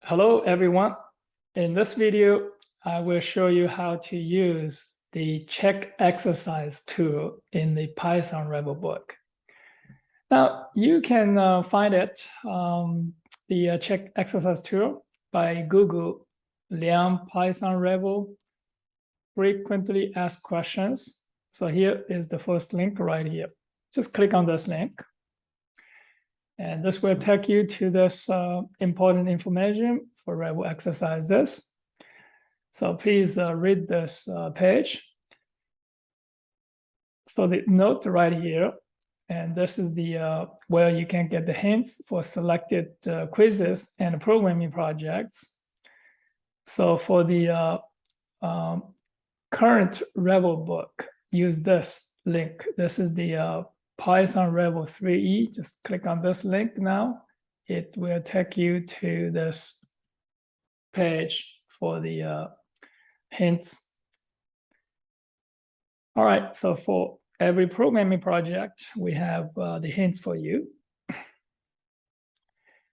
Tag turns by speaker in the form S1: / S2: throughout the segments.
S1: Hello, everyone. In this video, I will show you how to use the check exercise tool in the Python Rebel book. Now, you can find it, the check exercise tool, by Google Liang Python Rebel frequently asked questions. So here is the first link right here. Just click on this link. And this will take you to this important information for Rebel exercises. So please read this page. So the note right here, and this is the where you can get the hints for selected quizzes and programming projects. So for the current Rebel book, use this link. This is the Python Rebel 3E. Just click on this link now. It will take you to this page for the hints. All right, so for every programming project, we have the hints for you.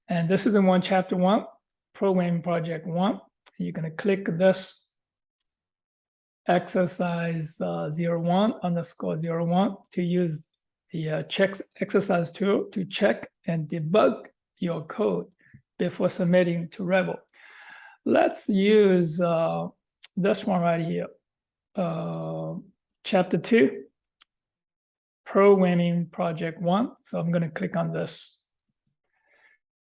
S1: And this is in chapter 1, programming project 1. You're going to click this exercise 01_01 to use the check exercise tool to check and debug your code before submitting to Rebel. Let's use this one right here, chapter 2, programming project 1. So I'm going to click on this.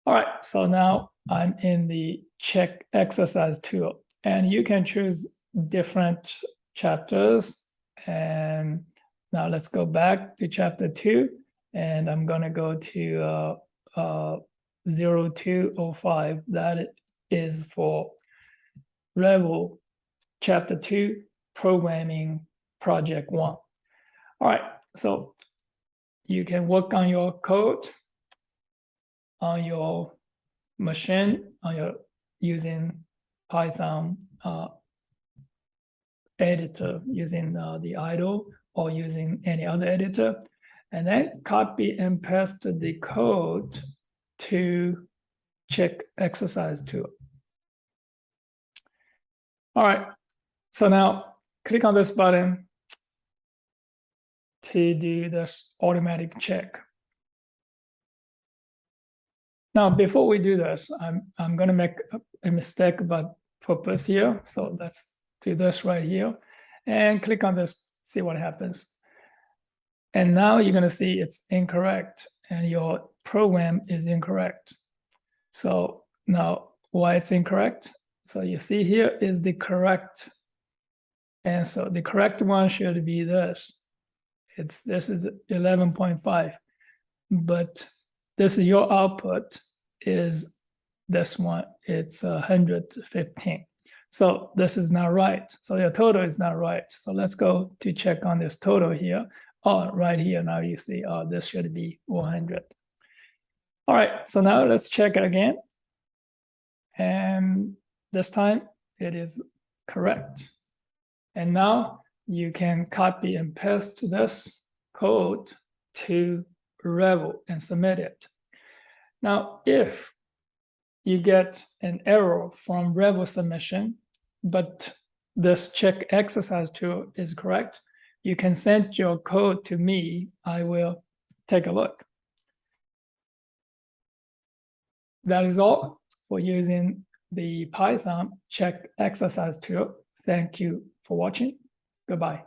S1: All right, so now I'm in the check exercise tool, and you can choose different chapters. And now let's go back to chapter 2, and I'm going to go to 0205. That is for Rebel chapter 2, programming project 1. All right, so you can work on your code on your machine, using Python editor, using the idle or using any other editor, and then copy and paste the code to check exercise tool. All right, so now click on this button to do this automatic check. Now, before we do this, I'm going to make a mistake about purpose here. So let's do this right here and click on this, see what happens. And now you're going to see it's incorrect and your program is incorrect. So now why it's incorrect? So you see here is the correct answer. The correct one should be this. This is 11.5, but this is your output is this one. It's 115. So this is not right. So your total is not right. So let's go to check on this total here. Oh, right here now you see, oh, this should be 100. All right, so now let's check it again. And this time it is correct. And now you can copy and paste this code to Rebel and submit it. Now, if you get an error from Rebel submission, but this check exercise tool is correct, you can send your code to me. I will take a look. That is all for using the Python check exercise tool. Thank you for watching. Goodbye.